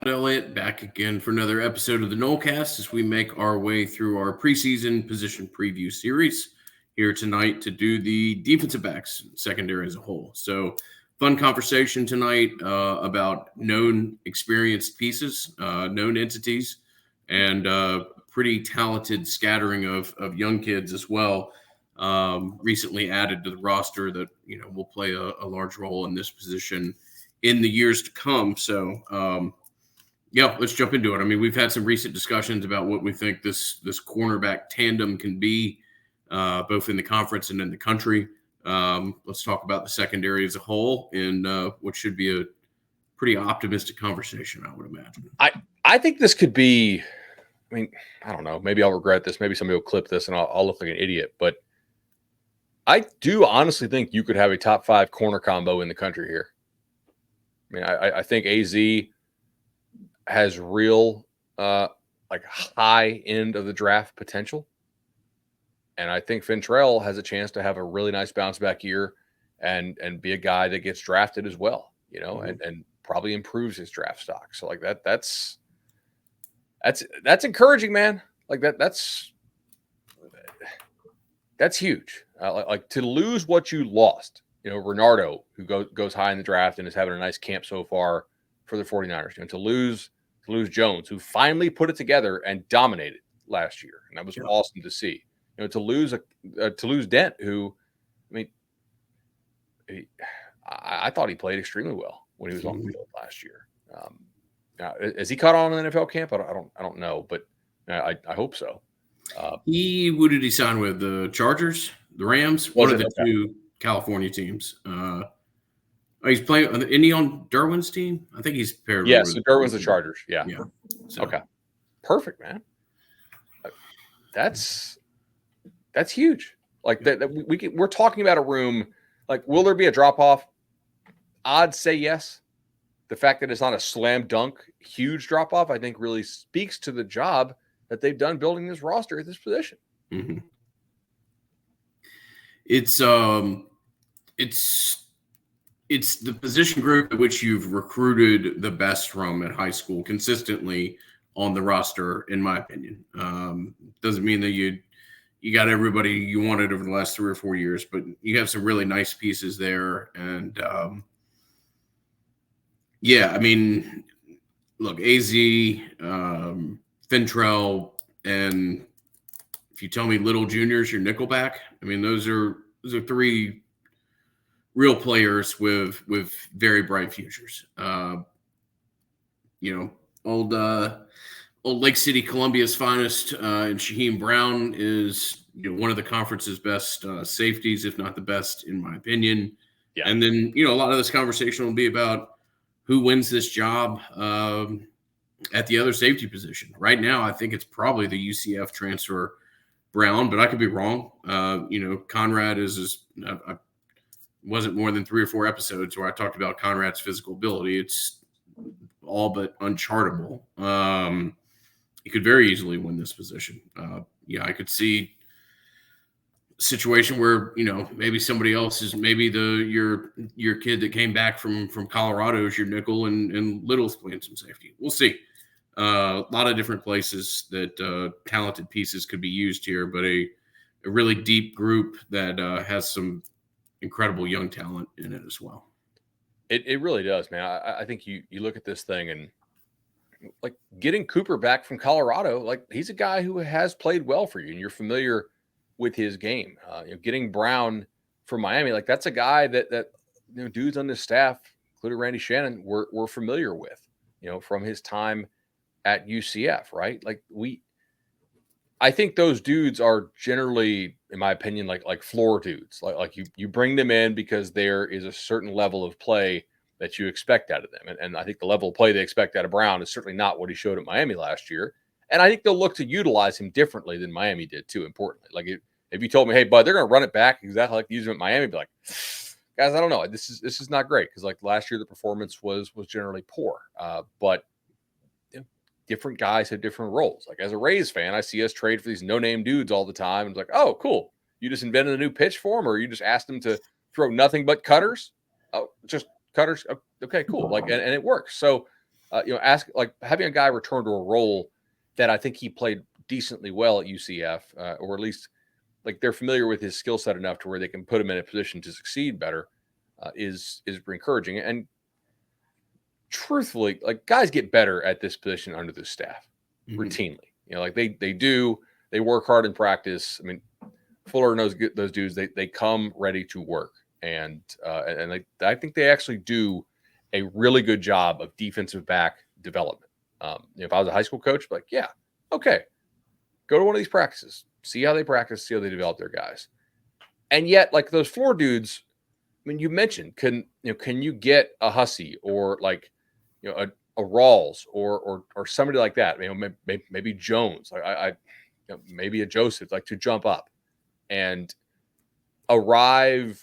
Elliott back again for another episode of the Nolecast as we make our way through our preseason position preview series here tonight to do the defensive backs secondary as a whole. So, fun conversation tonight about known experienced pieces, known entities, and pretty talented scattering of young kids as well. Recently added to the roster that will play a large role in this position in the years to come. So. Yeah, let's jump into it. I mean, we've had some recent discussions about what we think this cornerback tandem can be, both in the conference and in the country. Let's talk about the secondary as a whole and what should be a pretty optimistic conversation, I would imagine. I think this could be, I mean, I don't know. Maybe I'll regret this. Maybe somebody will clip this and I'll look like an idiot. But I do honestly think you could have a top 5 corner combo in the country here. I mean, I think AZ has real like high end of the draft potential. And I think Fintrell has a chance to have a really nice bounce back year and be a guy that gets drafted as well, and probably improves his draft stock. So like that's encouraging, man. Like that's huge. Like to lose what you lost, Renardo, who goes high in the draft and is having a nice camp so far for the 49ers, to lose Jones, who finally put it together and dominated last year. And that was awesome to see. To lose Dent, who, I mean, I thought he played extremely well when he was on the field last year. Now, has he caught on in the NFL camp? I don't know, but I hope so. What did he sign with? The Chargers, the Rams, one of the two California teams. He's playing. Isn't he on Derwin's team? I think he's paired. Yeah, so Derwin's the Chargers. Yeah. So. Okay. Perfect, man. That's huge. Like that we're talking about a room. Like, will there be a drop off? Odds say yes. The fact that it's not a slam dunk, huge drop off, I think really speaks to the job that they've done building this roster at this position. Mm-hmm. It's the position group at which you've recruited the best from at high school consistently on the roster, in my opinion. Doesn't mean that you got everybody you wanted over the last 3 or 4 years, but you have some really nice pieces there. And I mean, look, AZ, Fintrell, and if you tell me Little Junior's your nickelback, I mean, those are 3 real players with very bright futures. Old Lake City, Columbia's finest, and Shaheem Brown is one of the conference's best safeties, if not the best, in my opinion. Yeah. And then a lot of this conversation will be about who wins this job at the other safety position. Right now, I think it's probably the UCF transfer Brown, but I could be wrong. Conrad is wasn't more than 3 or 4 episodes where I talked about Conrad's physical ability. It's all but unchartable. He could very easily win this position. I could see a situation where maybe somebody else is maybe your kid that came back from Colorado is your nickel and Little's playing some safety. We'll see. A lot of different places that talented pieces could be used here, but a really deep group that has some incredible young talent in it as well. It really does, man. I think you look at this thing and like getting Cooper back from Colorado, like he's a guy who has played well for you and you're familiar with his game. Getting Brown from Miami, like that's a guy that dudes on this staff, including Randy Shannon, were familiar with, from his time at UCF, right? Like I think those dudes are generally, in my opinion, like floor dudes. Like you bring them in because there is a certain level of play that you expect out of them. And I think the level of play they expect out of Brown is certainly not what he showed at Miami last year. And I think they'll look to utilize him differently than Miami did too, importantly. Like if you told me, hey, bud, they're going to run it back exactly like they used him at Miami, I'd be like, guys, I don't know. This is not great because like last year the performance was generally poor. But different guys have different roles. Like as a Rays fan, I see us trade for these no-name dudes all the time. And it's like, oh, cool. You just invented a new pitch for him, or you just asked them to throw nothing but cutters? Oh, just cutters. Okay, cool. Like, and it works. So ask like having a guy return to a role that I think he played decently well at UCF, or at least like they're familiar with his skill set enough to where they can put him in a position to succeed better, is encouraging. And truthfully, like guys get better at this position under this staff routinely. Like they work hard in practice. I mean, Fuller knows those dudes. They come ready to work, and I think they actually do a really good job of defensive back development. If I was a high school coach, like, yeah, okay, go to one of these practices, see how they practice, see how they develop their guys. And yet, like those four dudes, I mean, you mentioned, can you get a Hussey or like, a Rawls or somebody like that? Maybe Jones, like maybe a Joseph, like to jump up and arrive,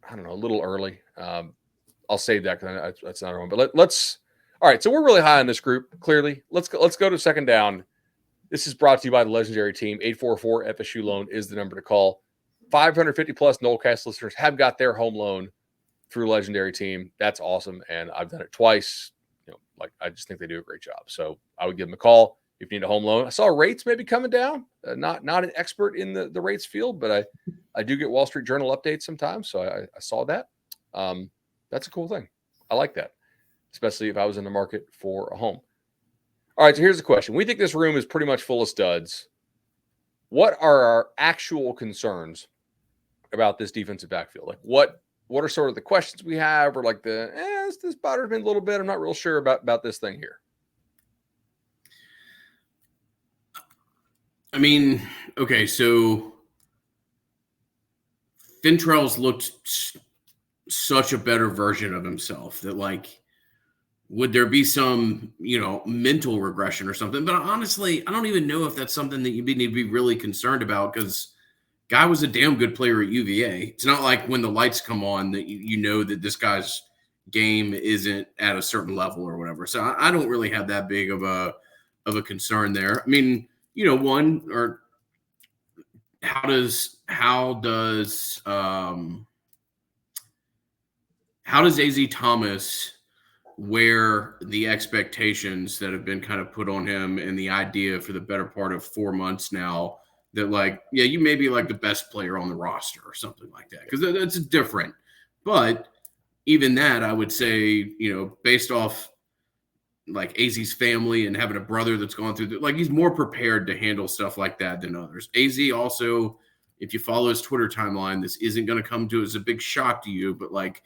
I don't know, a little early. I'll save that because that's not one. But let's. All right, so we're really high on this group. Clearly, let's go to second down. This is brought to you by the legendary team. 844 FSU loan is the number to call. 550 plus Nolecast listeners have got their home loan through legendary team. That's awesome, and I've done it twice. Like I just think they do a great job. So I would give them a call if you need a home loan. I saw rates maybe coming down. Not an expert in the rates field, but I do get Wall Street Journal updates sometimes, so I saw that. That's a cool thing. I like that, especially if I was in the market for a home. All right, so here's the question. We think this room is pretty much full of studs. What are our actual concerns about this defensive backfield? Like what are sort of the questions we have, or like this bothers me a little bit. I'm not real sure about this thing here. I mean, okay, so Fintrell's looked such a better version of himself that, like, would there be some, mental regression or something? But honestly, I don't even know if that's something that you need to be really concerned about, because guy was a damn good player at UVA. It's not like when the lights come on that you know that this guy's game isn't at a certain level or whatever. So I don't really have that big of a concern there. I mean, one, or how does AZ Thomas wear the expectations that have been kind of put on him, and the idea for the better part of 4 months now that, like, yeah, you may be like the best player on the roster or something like that, because that's different. But even that, I would say, based off like AZ's family and having a brother that's gone through like, he's more prepared to handle stuff like that than others. AZ also, if you follow his Twitter timeline, this isn't going to come to as a big shock to you, but like,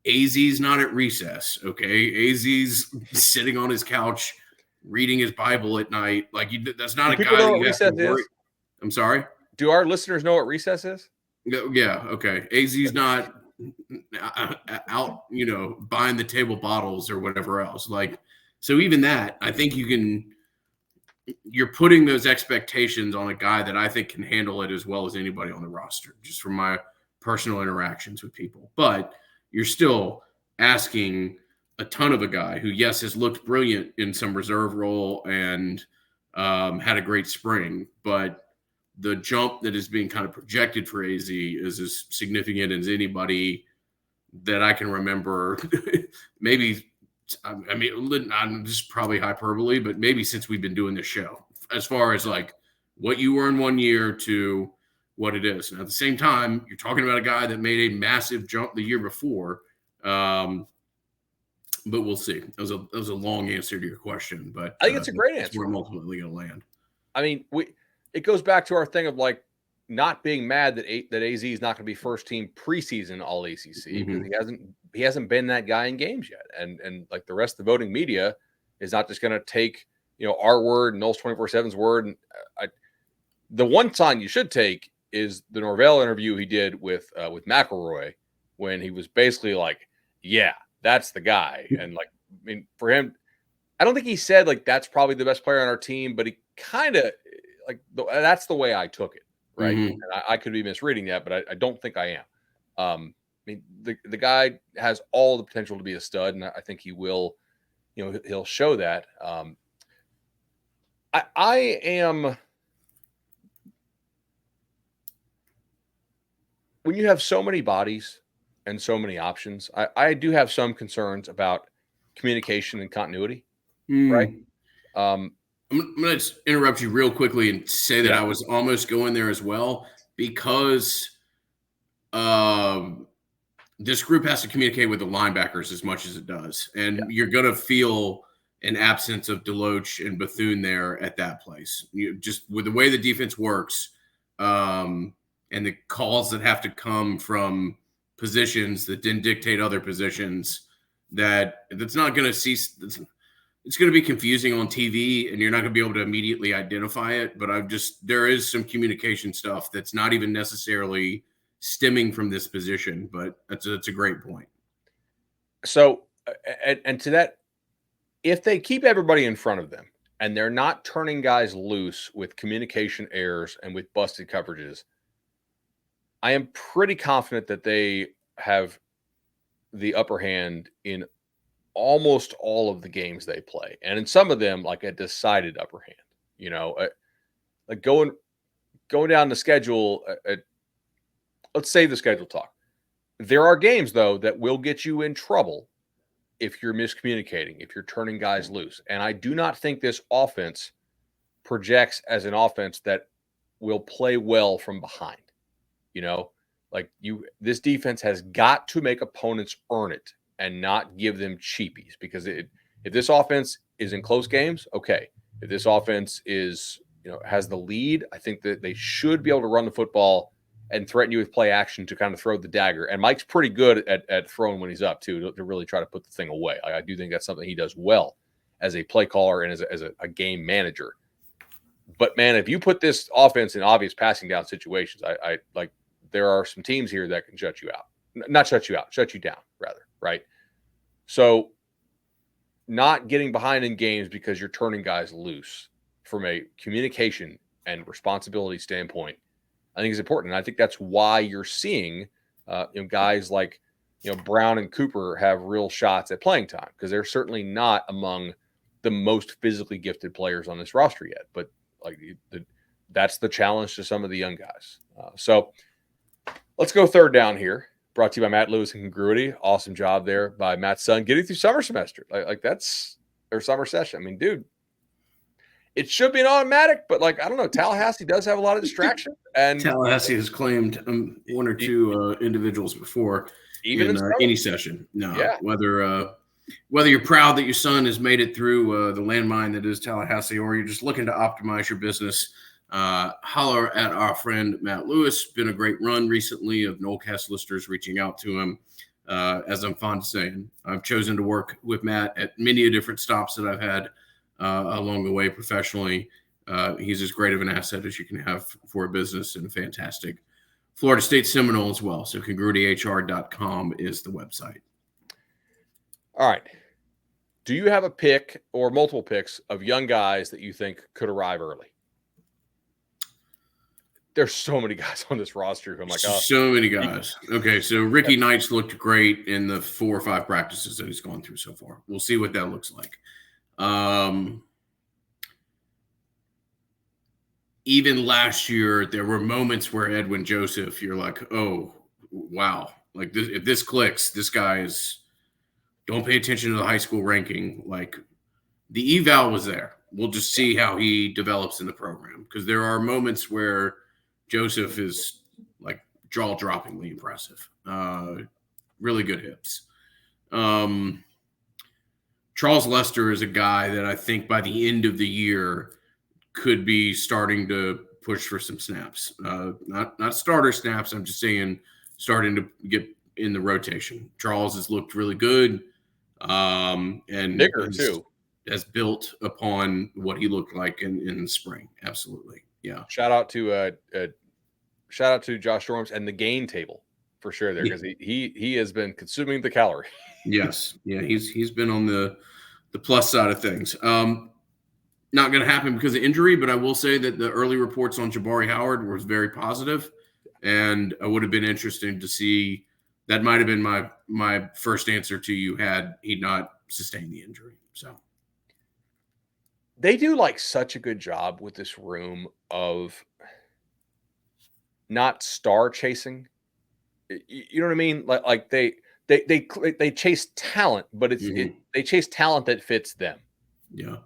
AZ's not at recess, okay? AZ's sitting on his couch reading his Bible at night. Like, that's not a guy that you have to worry. I'm sorry? Do our listeners know what recess is? Yeah, okay. AZ's not out, buying the table bottles or whatever else. Like, so even that, I think you're putting those expectations on a guy that I think can handle it as well as anybody on the roster, just from my personal interactions with people. But you're still asking a ton of a guy who, yes, has looked brilliant in some reserve role and had a great spring, but the jump that is being kind of projected for AZ is as significant as anybody that I can remember. Maybe, I mean, I'm just probably hyperbole, but maybe since we've been doing this show, as far as like what you were in 1 year to what it is. And at the same time, you're talking about a guy that made a massive jump the year before. But we'll see. That was a long answer to your question, but I think it's a great answer. Where I'm ultimately going to land. I mean, it goes back to our thing of like not being mad that AZ is not going to be first team preseason All ACC, because he hasn't been that guy in games yet, and like the rest of the voting media is not just going to take our word and Knowles 24/7's word. And the one sign you should take is the Norvell interview he did with McElroy, when he was basically like, yeah, that's the guy. And like, I mean, for him, I don't think he said like that's probably the best player on our team, but he kind of like that's the way I took it, right? And I could be misreading that, but I don't think I am. I mean, the guy has all the potential to be a stud, and I think he will. He'll show that. I am. When you have so many bodies and so many options, I do have some concerns about communication and continuity, right? Hmm. Um, I'm going to interrupt you real quickly and say that yeah, I was almost going there as well because um, this group has to communicate with the linebackers as much as it does. yeah. And you're going to feel an absence of Deloach and Bethune there at that place. You just with the way the defense works and the calls that have to come from positions that didn't dictate other positions, that's not going to cease. It's going to be confusing on TV and you're not going to be able to immediately identify it. But there is some communication stuff that's not even necessarily stemming from this position, but that's a great point. So, and to that, if they keep everybody in front of them and they're not turning guys loose with communication errors and with busted coverages, I am pretty confident that they have the upper hand in almost all of the games they play, and in some of them, like a decided upper hand. Like going down the schedule. Let's save the schedule talk. There are games though that will get you in trouble if you're miscommunicating, if you're turning guys loose. And I do not think this offense projects as an offense that will play well from behind. You know, this defense has got to make opponents earn it and not give them cheapies because if this offense is in close games, okay. If this offense has the lead, I think that they should be able to run the football and threaten you with play action to kind of throw the dagger. And Mike's pretty good at throwing when he's up too, to really try to put the thing away. I do think that's something he does well as a play caller and as a game manager. But man, if you put this offense in obvious passing down situations, I like there are some teams here that can shut you out. Not shut you out, shut you down, rather, right? So not getting behind in games because you're turning guys loose from a communication and responsibility standpoint, I think is important. And I think that's why you're seeing guys like Brown and Cooper have real shots at playing time because they're certainly not among the most physically gifted players on this roster yet. But that's the challenge to some of the young guys. So let's go third down here. Brought to you by Matt Lewis and Congruity. Awesome job there by Matt's son getting through summer semester. Like that's their summer session. I mean, dude, it should be an automatic, but I don't know. Tallahassee does have a lot of distraction, and Tallahassee has claimed one or two individuals before even in any session. No, yeah. Whether you're proud that your son has made it through the landmine that is Tallahassee, or you're just looking to optimize your business, holler at our friend Matt Lewis. Been a great run recently of Nolecast listeners reaching out to him. As I'm fond of saying, I've chosen to work with Matt at many different stops that I've had along the way professionally. He's as great of an asset as you can have for a business and a fantastic Florida State Seminole as well. So congruityhr.com is the website. All right. Do you have a pick or multiple picks of young guys that you think could arrive early? There's so many guys on this roster. I'm like, so many guys. Okay, so Ricky Knights looked great in the 4 or 5 practices that he's gone through so far. We'll see what that looks like. Even last year, there were moments where Edwin Joseph, you're like, oh, wow. Like, if this clicks, this guy is – don't pay attention to the high school ranking. Like, the eval was there. We'll just see how he develops in the program because there are moments where Joseph is, like, jaw-droppingly impressive. Really good hips. Charles Lester is a guy that I think by the end of the year could be starting to push for some snaps. Not starter snaps. I'm just saying starting to get in the rotation. Charles has looked really good. And bigger too. Has built upon what he looked like in the spring. Absolutely. Yeah. Shout out to Josh Storms and the gain table for sure there because he has been consuming the calorie. Yes. Yeah. He's been on the plus side of things. Not going to happen because of injury, but I will say that the early reports on Jabari Howard was very positive, and it would have been interesting to see. That might have been my first answer to you had he not sustained the injury. So they do such a good job with this room of not star chasing. You know what I mean? Like they they chase talent, but they chase talent that fits them. Yeah.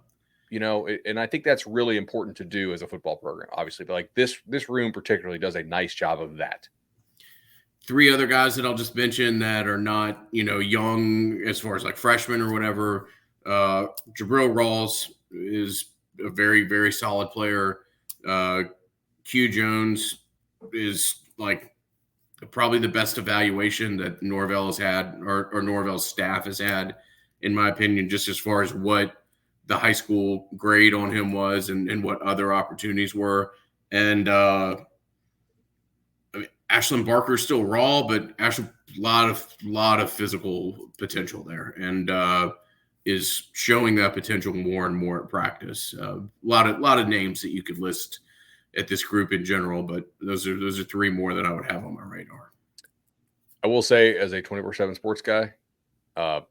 And I think that's really important to do as a football program, obviously. But like this room particularly does a nice job of that. 3 other guys that I'll just mention that are not, young as far as like freshmen or whatever. Jabril Rawls is a very, very solid player. Q Jones is like probably the best evaluation that Norvell has had or Norvell's staff has had, in my opinion, just as far as what the high school grade on him was and what other opportunities were. And Ashlyn Barker is still raw, but Ashlyn, lot of physical potential there, and is showing that potential more and more at practice. A lot of names that you could list at this group in general, but those are 3 more that I would have on my radar. I will say, as a 24/7 sports guy, I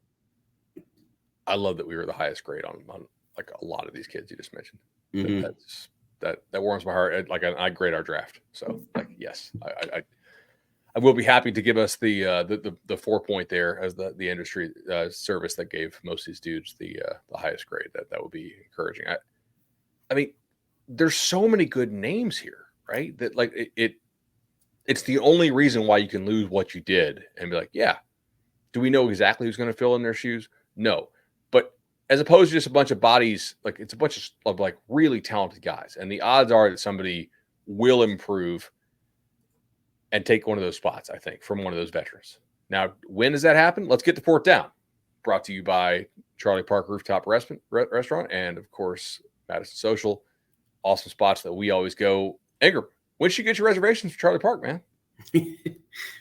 love that we were the highest grade on like a lot of these kids you just mentioned. Mm-hmm. That warms my heart. Like I grade our draft, so like yes, I will be happy to give us the 4-point there as the industry service that gave most of these dudes the highest grade. That would be encouraging. I mean, there's so many good names here, right? That like it's the only reason why you can lose what you did and be like, yeah. Do we know exactly who's going to fill in their shoes? No. But as opposed to just a bunch of bodies, like it's a bunch of like really talented guys. And the odds are that somebody will improve and take one of those spots, I think, from one of those veterans. Now, when does that happen? Let's get the 4th down. Brought to you by Charlie Park Rooftop Restaurant and, of course, Madison Social. Awesome spots that we always go. Ingram, when should you get your reservations for Charlie Park, man?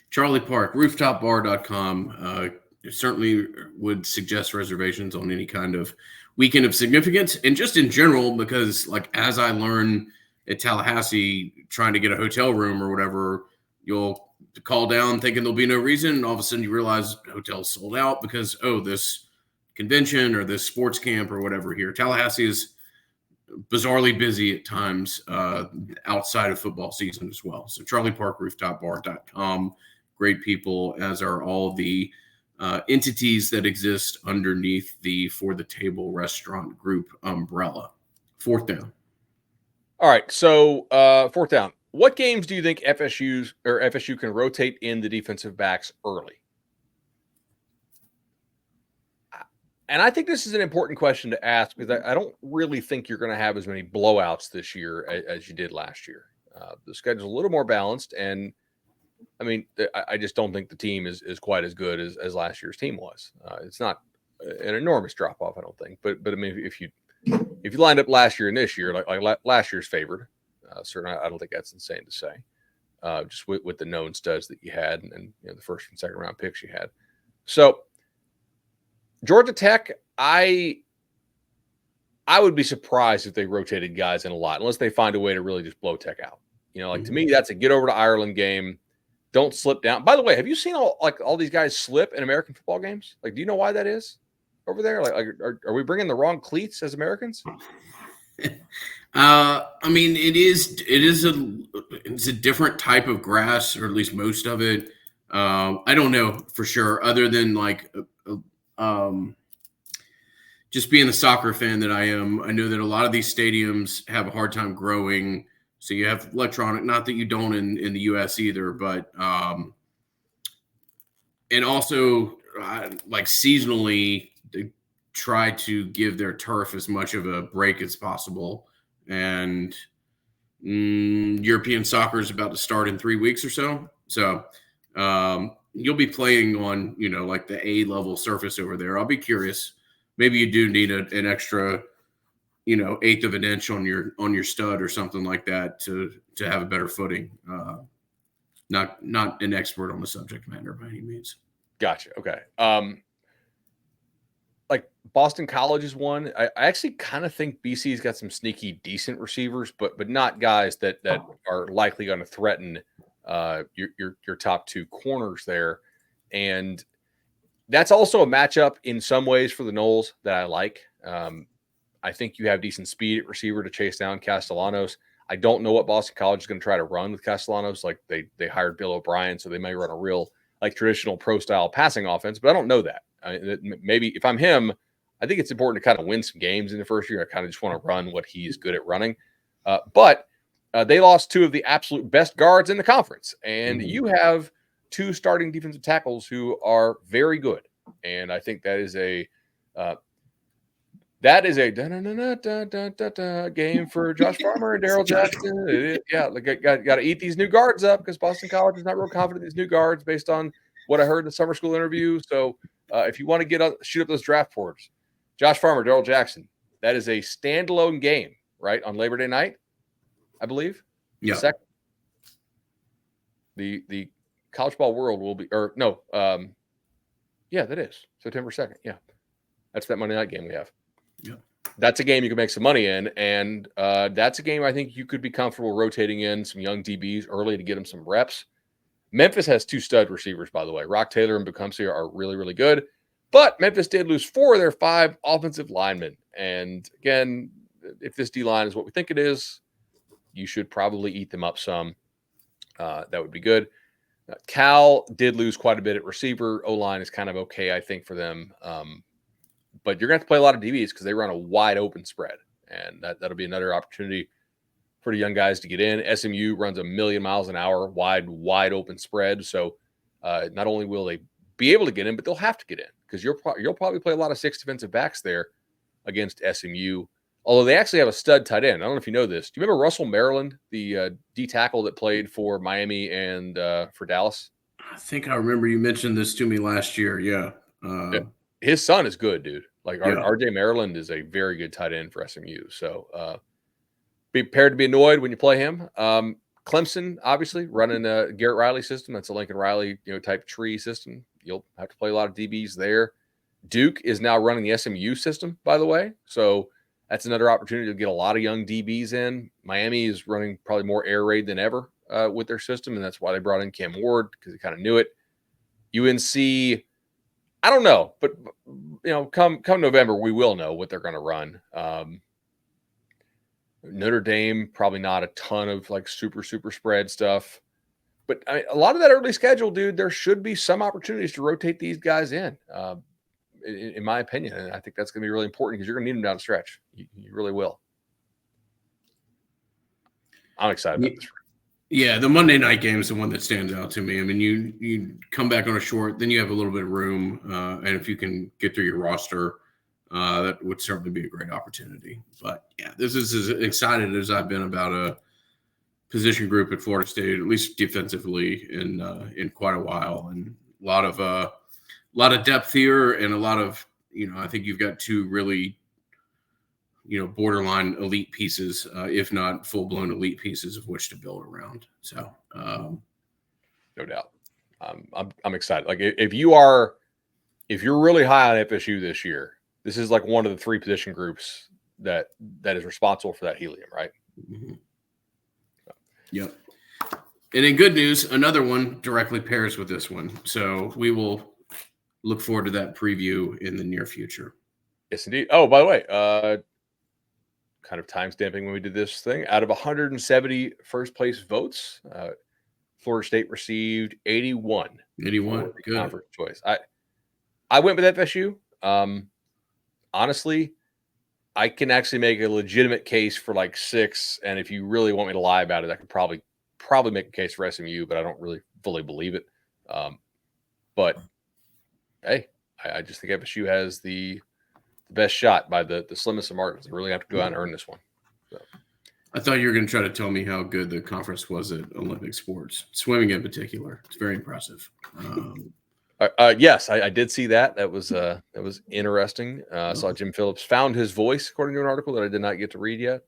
Charlie Park, rooftopbar.com. Certainly would suggest reservations on any kind of weekend of significance and just in general, because like as I learn at Tallahassee, trying to get a hotel room or whatever, you'll call down thinking there'll be no reason. And all of a sudden you realize the hotel's sold out because, this convention or this sports camp or whatever here. Tallahassee is bizarrely busy at times outside of football season as well. So charlieparkrooftopbar.com. Great people, as are all the entities that exist underneath the For the Table Restaurant Group umbrella. 4th down. All right. So 4th down. What games do you think FSU can rotate in the defensive backs early? And I think this is an important question to ask because I don't really think you're going to have as many blowouts this year as you did last year. The schedule's a little more balanced, and I mean, I just don't think the team is quite as good as last year's team was. It's not an enormous drop off, I don't think. But I mean, if you lined up last year and this year, like last year's favored, certainly I don't think that's insane to say. Just with the known studs that you had and the 1st and 2nd round picks you had. So Georgia Tech, I would be surprised if they rotated guys in a lot, unless they find a way to really just blow Tech out. To me, that's a get over to Ireland game. Don't slip down. By the way, have you seen all these guys slip in American football games? Like, do you know why that is over there? Like are we bringing the wrong cleats as Americans? I mean, it's a different type of grass, or at least most of it. I don't know for sure, other than like just being the soccer fan that I am. I know that a lot of these stadiums have a hard time growing. So you have electronic, not that you don't in the U.S. either, but and also like seasonally, they try to give their turf as much of a break as possible. And European soccer is about to start in 3 weeks or so. So you'll be playing on, like the A-level surface over there. I'll be curious. Maybe you do need an extra, 1/8 of an inch on your stud or something like that to have a better footing. Not an expert on the subject matter by any means. Gotcha. Okay. Like Boston College is one. I actually kind of think BC's got some sneaky, decent receivers, but not guys that are likely going to threaten your top 2 corners there. And that's also a matchup in some ways for the Noles that I like. I think you have decent speed at receiver to chase down Castellanos. I don't know what Boston College is going to try to run with Castellanos. Like they hired Bill O'Brien, so they may run like traditional pro style passing offense, but I don't know that. Maybe if I'm him, I think it's important to kind of win some games in the first year. I kind of just want to run what he's good at running. But they lost two of the absolute best guards in the conference, and you have two starting defensive tackles who are very good. And I think that is a game for Josh Farmer and Daryl Jackson. Yeah, got to eat these new guards up because Boston College is not real confident in these new guards based on what I heard in the summer school interview. So if you want to shoot up those draft boards, Josh Farmer, Daryl Jackson, that is a standalone game, right, on Labor Day night, I believe. Yeah. The college ball world will be, or no, yeah, that is September 2nd. Yeah, that's that Monday night game we have. Yeah, that's a game you can make some money in, and that's a game I think you could be comfortable rotating in some young DBs early to get them some reps. Memphis has two stud receivers, by the way. Rock Taylor and Bucumsey are really, really good. But Memphis did lose 4 of their 5 offensive linemen. And again, if this D-line is what we think it is, you should probably eat them up some. That would be good. Cal did lose quite a bit at receiver. O-line is kind of okay, I think, for them. But you're going to have to play a lot of DBs because they run a wide open spread. And that'll be another opportunity for the young guys to get in. SMU runs a million miles an hour, wide open spread. So not only will they be able to get in, but they'll have to get in because you'll probably play a lot of 6 defensive backs there against SMU. Although they actually have a stud tight end. I don't know if you know this. Do you remember Russell Maryland, the D tackle that played for Miami and for Dallas? I think I remember you mentioned this to me last year. Yeah. His son is good, dude. Like RJ Maryland is a very good tight end for SMU. So be prepared to be annoyed when you play him. Clemson, obviously, running a Garrett Riley system. That's a Lincoln Riley type tree system. You'll have to play a lot of DBs there. Duke is now running the SMU system, by the way. So that's another opportunity to get a lot of young DBs in. Miami is running probably more air raid than ever with their system, and that's why they brought in Cam Ward because they kind of knew it. UNC, I don't know, but come November, we will know what they're going to run. Notre Dame, probably not a ton of like super spread stuff. But a lot of that early schedule, dude, there should be some opportunities to rotate these guys in my opinion. And I think that's going to be really important because you're going to need them down the stretch. You really will. I'm excited about this. Yeah, the Monday night game is the one that stands out to me. I mean, you come back on a short, then you have a little bit of room. And if you can get through your roster, that would certainly be a great opportunity. But yeah, this is as excited as I've been about a position group at Florida State, at least defensively, in quite a while, and a lot of depth here, and a lot of I think you've got 2 really borderline elite pieces, if not full blown elite pieces of which to build around. So no doubt, I'm excited. Like if you're really high on FSU this year, this is like one of the 3 position groups that is responsible for that helium, right? Mm-hmm. Yep. And in good news, another one directly pairs with this one. So we will look forward to that preview in the near future. Yes, indeed. Oh, by the way, kind of time stamping when we did this thing. Out of 170 first place votes, Florida State received 81. 81. Good. Conference choice. I went with FSU. Honestly, I can actually make a legitimate case for like 6. And if you really want me to lie about it, I could probably make a case for SMU, but I don't really fully believe it. But hey, I just think FSU has the best shot by the slimmest of margins. They really have to go out and earn this one. So. I thought you were going to try to tell me how good the conference was at Olympic sports, swimming in particular. It's very impressive. Yes, I did see that. That was interesting. I saw Jim Phillips found his voice, according to an article that I did not get to read yet.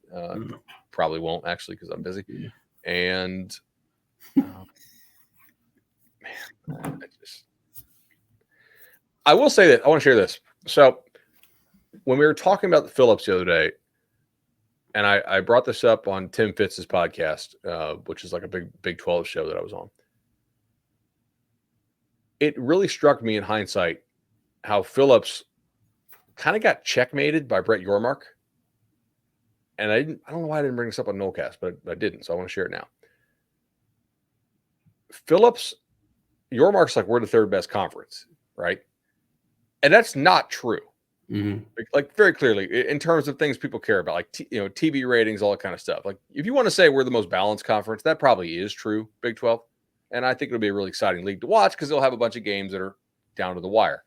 Probably won't actually because I'm busy. Yeah. And I will say that I want to share this. So when we were talking about the Phillips the other day, and I brought this up on Tim Fitz's podcast, which is like a Big 12 show that I was on. It really struck me in hindsight how Phillips kind of got checkmated by Brett Yormark. And I don't know why I didn't bring this up on Nolecast, but I didn't. So I want to share it now. Phillips, your mark's like we're the third best conference, right? And that's not true. Mm-hmm. Like very clearly in terms of things people care about, like TV ratings, all that kind of stuff. Like if you want to say we're the most balanced conference, that probably is true, Big 12. And I think it'll be a really exciting league to watch because they'll have a bunch of games that are down to the wire.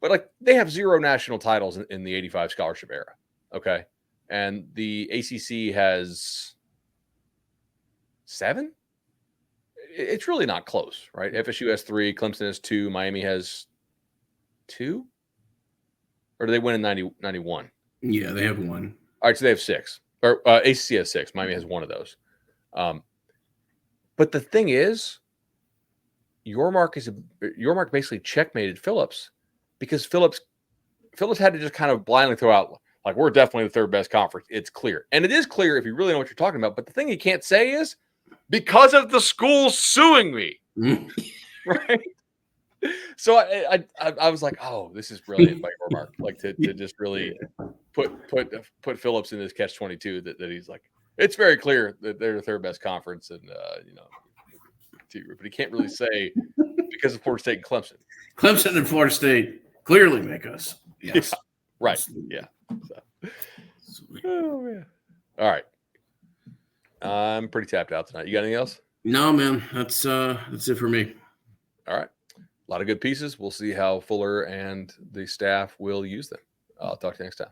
But like they have 0 national titles in the 85 scholarship era. Okay. And the ACC has 7. It's really not close, right? FSU has 3, Clemson has 2, Miami has 2. Or do they win in 91? Yeah, they have 1. All right, so they have 6. Or ACC has 6. Miami has 1 of those. But the thing is, your mark basically checkmated Phillips because Phillips had to just kind of blindly throw out like we're definitely the third best conference. It's clear, and it is clear if you really know what you're talking about. But the thing you can't say is because of the school suing me, right? So I was like, oh, this is brilliant by your mark, like to just really put Phillips in this catch-22 that he's like, it's very clear that they're the third best conference, and but he can't really say because of Florida State and Clemson. Clemson and Florida State clearly make us. Yes. Yeah, right. Absolutely. Yeah. So. Oh man. All right. I'm pretty tapped out tonight. You got anything else? No, man. That's it for me. All right. A lot of good pieces. We'll see how Fuller and the staff will use them. I'll talk to you next time.